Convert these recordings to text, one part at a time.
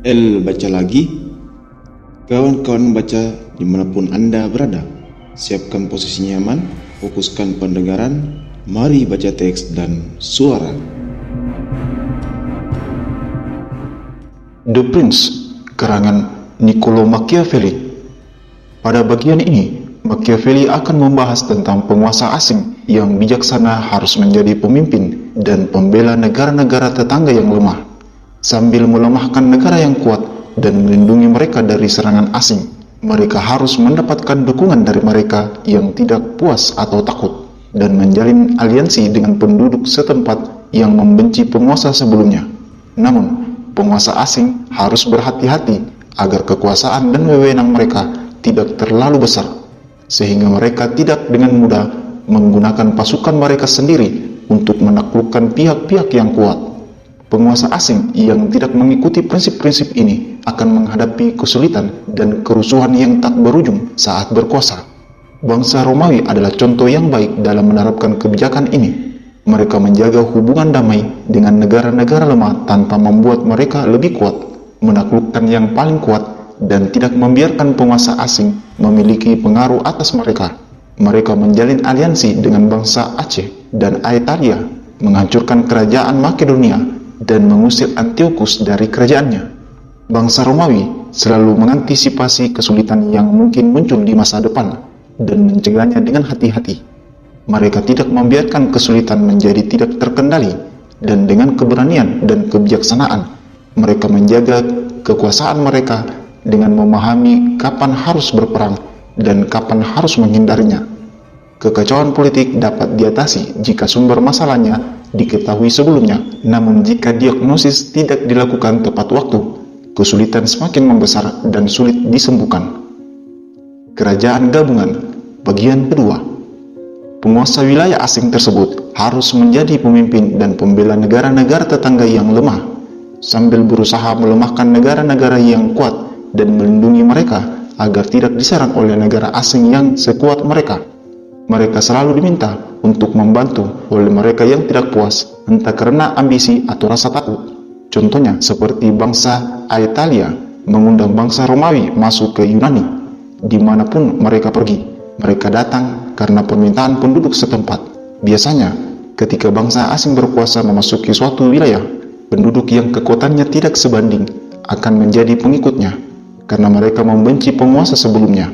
Baca lagi. Kawan-kawan baca dimanapun Anda berada. Siapkan posisi nyaman, fokuskan pendengaran. Mari baca teks dan suara. The Prince, karangan Niccolo Machiavelli. Pada bagian ini, Machiavelli akan membahas tentang penguasa asing yang bijaksana harus menjadi pemimpin dan pembela negara-negara tetangga yang lemah, sambil melemahkan negara yang kuat dan melindungi mereka dari serangan asing. Mereka harus mendapatkan dukungan dari mereka yang tidak puas atau takut, dan menjalin aliansi dengan penduduk setempat yang membenci penguasa sebelumnya. Namun, penguasa asing harus berhati-hati agar kekuasaan dan wewenang mereka tidak terlalu besar, sehingga mereka tidak dengan mudah menggunakan pasukan mereka sendiri untuk menaklukkan pihak-pihak yang kuat. Penguasa asing yang tidak mengikuti prinsip-prinsip ini akan menghadapi kesulitan dan kerusuhan yang tak berujung saat berkuasa. Bangsa Romawi adalah contoh yang baik dalam menerapkan kebijakan ini. Mereka menjaga hubungan damai dengan negara-negara lemah tanpa membuat mereka lebih kuat, menaklukkan yang paling kuat, dan tidak membiarkan penguasa asing memiliki pengaruh atas mereka. Mereka menjalin aliansi dengan bangsa Aceh dan Aetalia, menghancurkan kerajaan Makedonia, dan mengusir Antiochus dari kerajaannya. Bangsa Romawi selalu mengantisipasi kesulitan yang mungkin muncul di masa depan dan mencegahnya dengan hati-hati. Mereka tidak membiarkan kesulitan menjadi tidak terkendali, dan dengan keberanian dan kebijaksanaan, mereka menjaga kekuasaan mereka dengan memahami kapan harus berperang dan kapan harus menghindarinya. Kekacauan politik dapat diatasi jika sumber masalahnya diketahui sebelumnya, namun jika diagnosis tidak dilakukan tepat waktu, kesulitan semakin membesar dan sulit disembuhkan. Kerajaan gabungan, bagian kedua. Penguasa wilayah asing tersebut harus menjadi pemimpin dan pembela negara-negara tetangga yang lemah, sambil berusaha melemahkan negara-negara yang kuat dan melindungi mereka agar tidak diserang oleh negara asing yang sekuat mereka. Mereka selalu diminta untuk membantu oleh mereka yang tidak puas, entah karena ambisi atau rasa takut. Contohnya seperti bangsa Aetalia mengundang bangsa Romawi masuk ke Yunani. Dimanapun mereka pergi, mereka datang karena permintaan penduduk setempat. Biasanya, ketika bangsa asing berkuasa memasuki suatu wilayah, penduduk yang kekuatannya tidak sebanding akan menjadi pengikutnya, karena mereka membenci penguasa sebelumnya.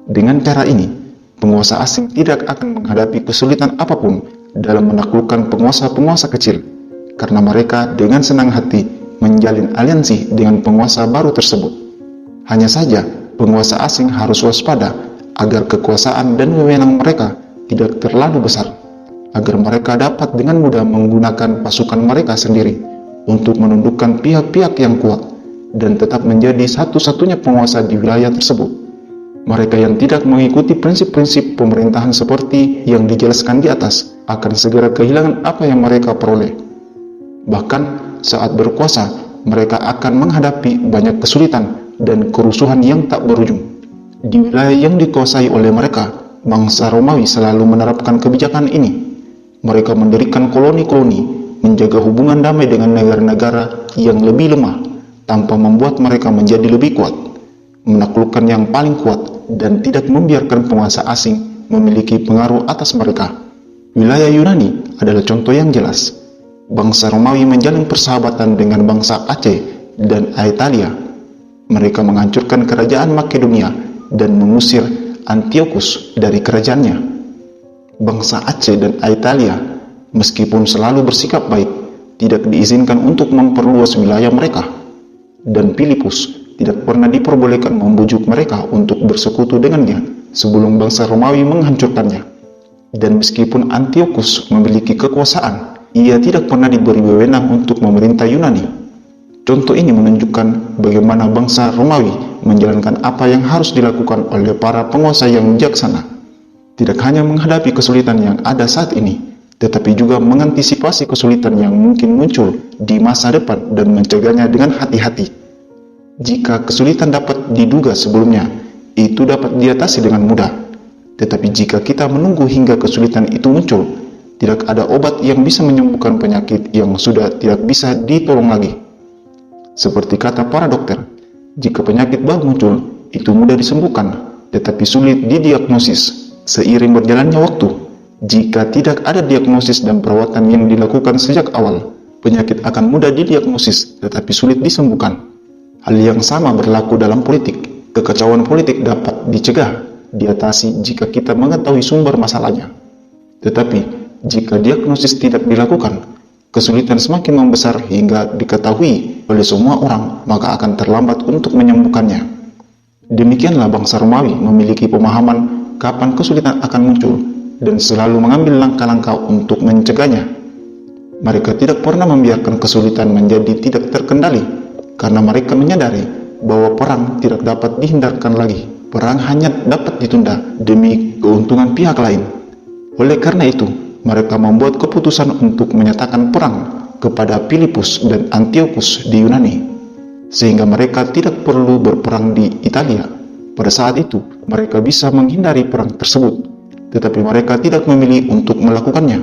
Dengan cara ini, penguasa asing tidak akan menghadapi kesulitan apapun dalam menaklukkan penguasa-penguasa kecil, karena mereka dengan senang hati menjalin aliansi dengan penguasa baru tersebut. Hanya saja, penguasa asing harus waspada agar kekuasaan dan wewenang mereka tidak terlalu besar, agar mereka dapat dengan mudah menggunakan pasukan mereka sendiri untuk menundukkan pihak-pihak yang kuat dan tetap menjadi satu-satunya penguasa di wilayah tersebut. Mereka yang tidak mengikuti prinsip-prinsip pemerintahan seperti yang dijelaskan di atas akan segera kehilangan apa yang mereka peroleh. Bahkan saat berkuasa, mereka akan menghadapi banyak kesulitan dan kerusuhan yang tak berujung. Di wilayah yang dikuasai oleh mereka, bangsa Romawi selalu menerapkan kebijakan ini. Mereka mendirikan koloni-koloni, menjaga hubungan damai dengan negara-negara yang lebih lemah, tanpa membuat mereka menjadi lebih kuat, menaklukkan yang paling kuat, dan tidak membiarkan penguasa asing memiliki pengaruh atas mereka. Wilayah Yunani adalah contoh yang jelas. Bangsa Romawi menjalin persahabatan dengan bangsa Aceh dan Aetalia. Mereka menghancurkan kerajaan Makedonia dan mengusir Antiochus dari kerajaannya. Bangsa Aceh dan Aetalia, meskipun selalu bersikap baik, tidak diizinkan untuk memperluas wilayah mereka, dan Filipus tidak pernah diperbolehkan membujuk mereka untuk bersekutu dengannya sebelum bangsa Romawi menghancurkannya. Dan meskipun Antiochus memiliki kekuasaan, ia tidak pernah diberi wewenang untuk memerintah Yunani. Contoh ini menunjukkan bagaimana bangsa Romawi menjalankan apa yang harus dilakukan oleh para penguasa yang bijaksana. Tidak hanya menghadapi kesulitan yang ada saat ini, tetapi juga mengantisipasi kesulitan yang mungkin muncul di masa depan dan mencegahnya dengan hati-hati. Jika kesulitan dapat diduga sebelumnya, itu dapat diatasi dengan mudah. Tetapi jika kita menunggu hingga kesulitan itu muncul, tidak ada obat yang bisa menyembuhkan penyakit yang sudah tidak bisa ditolong lagi. Seperti kata para dokter, jika penyakit baru muncul, itu mudah disembuhkan, tetapi sulit didiagnosis seiring berjalannya waktu. Jika tidak ada diagnosis dan perawatan yang dilakukan sejak awal, penyakit akan mudah didiagnosis tetapi sulit disembuhkan. Hal yang sama berlaku dalam politik. Kekacauan politik dapat dicegah, diatasi jika kita mengetahui sumber masalahnya. Tetapi, jika diagnosis tidak dilakukan, kesulitan semakin membesar hingga diketahui oleh semua orang, maka akan terlambat untuk menyembuhkannya. Demikianlah bangsa Romawi memiliki pemahaman kapan kesulitan akan muncul dan selalu mengambil langkah-langkah untuk mencegahnya. Mereka tidak pernah membiarkan kesulitan menjadi tidak terkendali, karena mereka menyadari bahwa perang tidak dapat dihindarkan lagi. Perang hanya dapat ditunda demi keuntungan pihak lain. Oleh karena itu, mereka membuat keputusan untuk menyatakan perang kepada Filipus dan Antiochus di Yunani, sehingga mereka tidak perlu berperang di Italia. Pada saat itu, mereka bisa menghindari perang tersebut, tetapi mereka tidak memilih untuk melakukannya.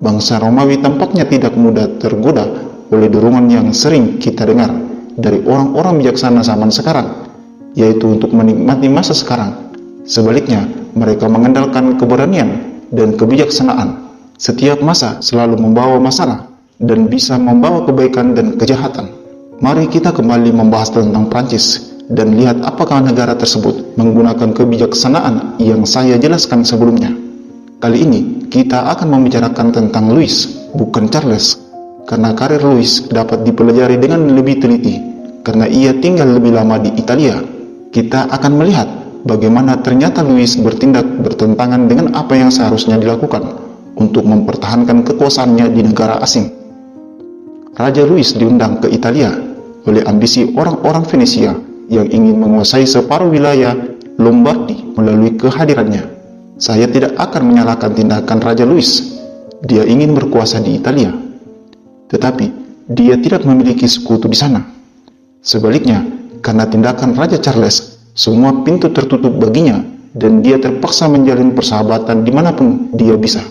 Bangsa Romawi tampaknya tidak mudah tergoda oleh dorongan yang sering kita dengar dari orang-orang bijaksana zaman sekarang, yaitu untuk menikmati masa sekarang. Sebaliknya, mereka mengandalkan keberanian dan kebijaksanaan. Setiap masa selalu membawa masalah dan bisa membawa kebaikan dan kejahatan. Mari kita kembali membahas tentang Prancis dan lihat apakah negara tersebut menggunakan kebijaksanaan yang saya jelaskan sebelumnya. Kali ini kita akan membicarakan tentang Louis, bukan Charles, karena karir Louis dapat dipelajari dengan lebih teliti karena ia tinggal lebih lama di Italia. Kita akan melihat bagaimana ternyata Louis bertindak bertentangan dengan apa yang seharusnya dilakukan untuk mempertahankan kekuasaannya di negara asing. Raja Louis diundang ke Italia oleh ambisi orang-orang Venesia yang ingin menguasai separuh wilayah Lombardi melalui kehadirannya. Saya tidak akan menyalahkan tindakan Raja Louis. Dia ingin berkuasa di Italia, tetapi dia tidak memiliki sekutu di sana. Sebaliknya, karena tindakan Raja Charles, semua pintu tertutup baginya dan dia terpaksa menjalin persahabatan dimanapun dia bisa.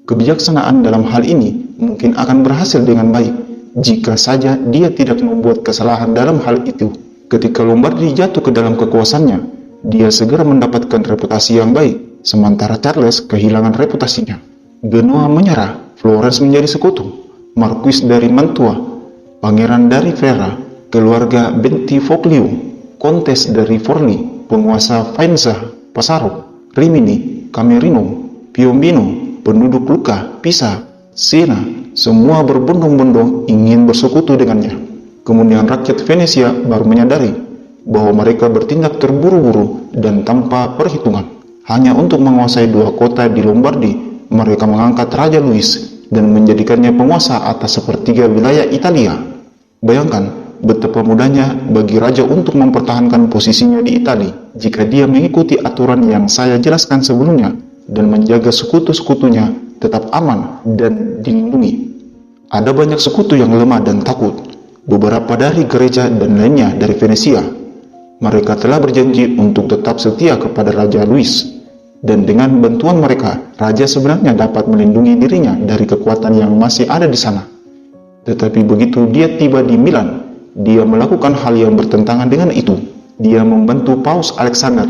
Kebijaksanaan dalam hal ini mungkin akan berhasil dengan baik jika saja dia tidak membuat kesalahan dalam hal itu. Ketika Lombardi jatuh ke dalam kekuasaannya, dia segera mendapatkan reputasi yang baik. Sementara Charles kehilangan reputasinya. Genoa menyerah, Florence menjadi sekutu, Marquis dari Mantua, Pangeran dari Ferrara, keluarga Bentivoglio, Kontes dari Forli, penguasa Faenza, Pesaro, Rimini, Camerino, Piombino, penduduk Lucca, Pisa, Siena, semua berbondong-bondong ingin bersekutu dengannya. Kemudian rakyat Venesia baru menyadari bahwa mereka bertindak terburu-buru dan tanpa perhitungan. Hanya untuk menguasai 2 kota di Lombardi, mereka mengangkat Raja Louis dan menjadikannya penguasa atas sepertiga wilayah Italia. Bayangkan betapa mudahnya bagi raja untuk mempertahankan posisinya di Italia jika dia mengikuti aturan yang saya jelaskan sebelumnya dan menjaga sekutu-sekutunya tetap aman dan dilindungi. Ada banyak sekutu yang lemah dan takut, beberapa dari gereja dan lainnya dari Venesia. Mereka telah berjanji untuk tetap setia kepada Raja Louis, dan dengan bantuan mereka, raja sebenarnya dapat melindungi dirinya dari kekuatan yang masih ada di sana. Tetapi begitu dia tiba di Milan, dia melakukan hal yang bertentangan dengan itu. Dia membantu Paus Alexander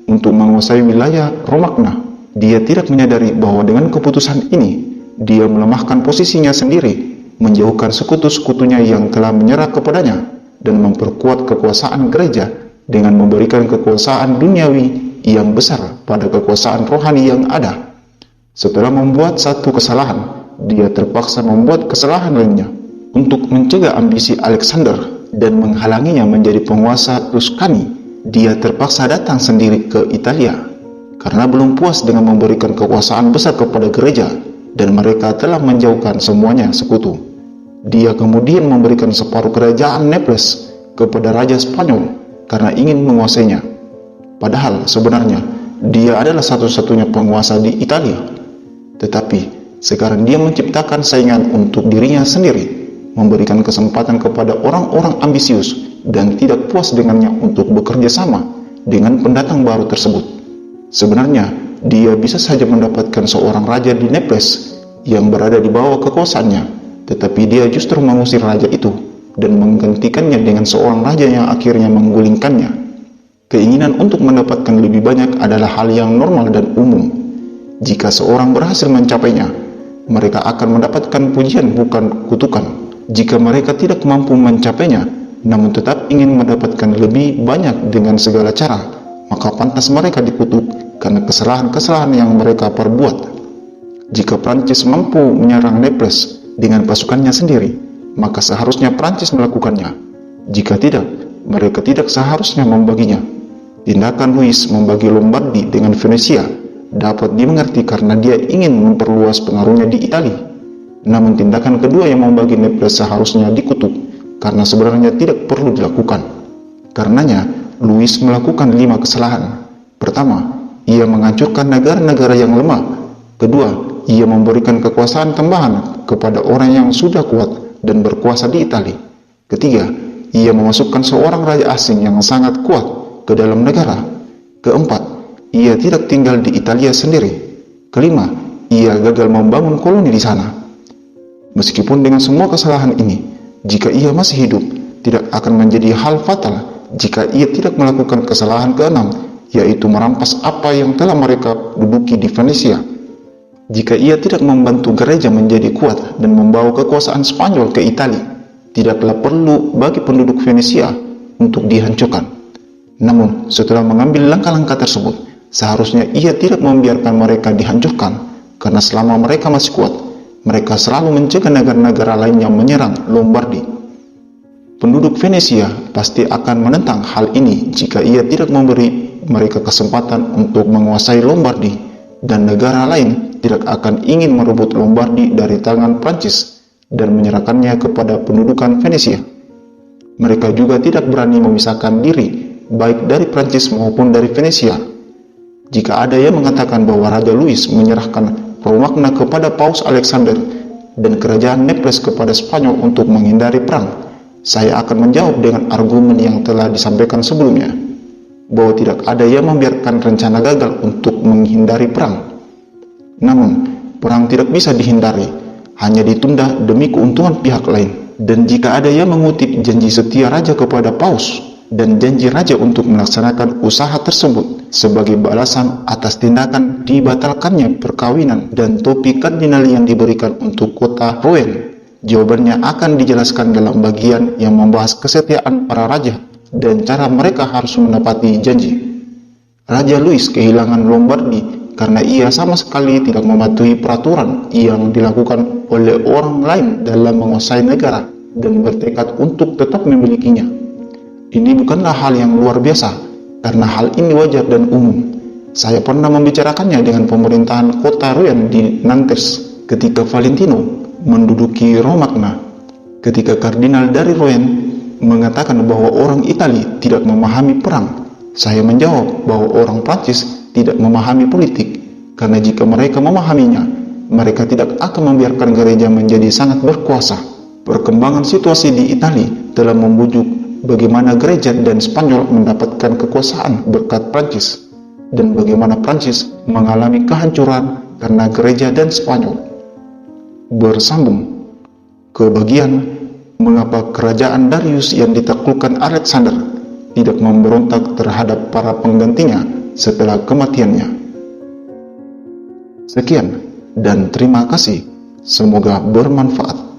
untuk menguasai wilayah Romagna. Dia tidak menyadari bahwa dengan keputusan ini, dia melemahkan posisinya sendiri, menjauhkan sekutu-sekutunya yang telah menyerah kepadanya, dan memperkuat kekuasaan gereja dengan memberikan kekuasaan duniawi yang besar pada kekuasaan rohani yang ada. Setelah membuat satu kesalahan, dia terpaksa membuat kesalahan lainnya. Untuk mencegah ambisi Alexander dan menghalanginya menjadi penguasa Tuscany, dia terpaksa datang sendiri ke Italia. Karena belum puas dengan memberikan kekuasaan besar kepada gereja, dan mereka telah menjauhkan semuanya sekutu. Dia kemudian memberikan separuh kerajaan Naples kepada Raja Spanyol karena ingin menguasainya. Padahal sebenarnya dia adalah satu-satunya penguasa di Italia. Tetapi sekarang dia menciptakan saingan untuk dirinya sendiri, memberikan kesempatan kepada orang-orang ambisius dan tidak puas dengannya untuk bekerja sama dengan pendatang baru tersebut. Sebenarnya dia bisa saja mendapatkan seorang raja di Naples yang berada di bawah kekuasaannya, tetapi dia justru mengusir raja itu dan menggantikannya dengan seorang raja yang akhirnya menggulingkannya. Keinginan untuk mendapatkan lebih banyak adalah hal yang normal dan umum. Jika seorang berhasil mencapainya, mereka akan mendapatkan pujian bukan kutukan. Jika mereka tidak mampu mencapainya, namun tetap ingin mendapatkan lebih banyak dengan segala cara, maka pantas mereka dikutuk karena kesalahan-kesalahan yang mereka perbuat. Jika Prancis mampu menyerang Naples dengan pasukannya sendiri, maka seharusnya Prancis melakukannya. Jika tidak, mereka tidak seharusnya membaginya. Tindakan Louis membagi Lombardi dengan Venesia dapat dimengerti karena dia ingin memperluas pengaruhnya di Italia. Namun tindakan kedua yang membagi Naples seharusnya dikutuk karena sebenarnya tidak perlu dilakukan. Karenanya, Louis melakukan 5 kesalahan. Pertama, ia menghancurkan negara-negara yang lemah. Kedua, ia memberikan kekuasaan tambahan kepada orang yang sudah kuat dan berkuasa di Italia. Ketiga, ia memasukkan seorang raja asing yang sangat kuat ke dalam negara. Keempat, ia tidak tinggal di Italia sendiri. Kelima, ia gagal membangun koloni di sana. Meskipun dengan semua kesalahan ini, jika ia masih hidup, tidak akan menjadi hal fatal jika ia tidak melakukan kesalahan keenam, yaitu merampas apa yang telah mereka duduki di Venesia. Jika ia tidak membantu gereja menjadi kuat dan membawa kekuasaan Spanyol ke Italia, tidaklah perlu bagi penduduk Venesia untuk dihancurkan. Namun, setelah mengambil langkah-langkah tersebut, seharusnya ia tidak membiarkan mereka dihancurkan, karena selama mereka masih kuat, mereka selalu mencegah negara-negara lain yang menyerang Lombardi. Penduduk Venesia pasti akan menentang hal ini jika ia tidak memberi mereka kesempatan untuk menguasai Lombardi, dan negara lain tidak akan ingin merebut Lombardi dari tangan Prancis dan menyerahkannya kepada pendudukan Venesia. Mereka juga tidak berani memisahkan diri baik dari Prancis maupun dari Venesia. Jika ada yang mengatakan bahwa Raja Louis menyerahkan Romagna kepada Paus Alexander dan kerajaan Naples kepada Spanyol untuk menghindari perang, saya akan menjawab dengan argumen yang telah disampaikan sebelumnya, bahwa tidak ada yang membiarkan rencana gagal untuk menghindari perang. Namun, perang tidak bisa dihindari, hanya ditunda demi keuntungan pihak lain. Dan jika ada yang mengutip janji setia raja kepada Paus dan janji raja untuk melaksanakan usaha tersebut sebagai balasan atas tindakan dibatalkannya perkawinan dan topi kardinal yang diberikan untuk kota Rouen, jawabannya akan dijelaskan dalam bagian yang membahas kesetiaan para raja dan cara mereka harus menepati janji. Raja Louis kehilangan Lombardi karena ia sama sekali tidak mematuhi peraturan yang dilakukan oleh orang lain dalam menguasai negara dan bertekad untuk tetap memilikinya. Ini bukanlah hal yang luar biasa, karena hal ini wajar dan umum. Saya pernah membicarakannya dengan pemerintahan kota Rouen di Nantes ketika Valentino menduduki Romagna. Ketika kardinal dari Rouen mengatakan bahwa orang Italia tidak memahami perang, saya menjawab bahwa orang Prancis tidak memahami politik, karena jika mereka memahaminya, mereka tidak akan membiarkan gereja menjadi sangat berkuasa. Perkembangan situasi di Italia telah membujuk bagaimana gereja dan Spanyol mendapatkan kekuasaan berkat Prancis, dan bagaimana Prancis mengalami kehancuran karena gereja dan Spanyol. Bersambung ke bagian mengapa kerajaan Darius yang ditaklukkan Alexander tidak memberontak terhadap para penggantinya setelah kematiannya. Sekian dan terima kasih, semoga bermanfaat.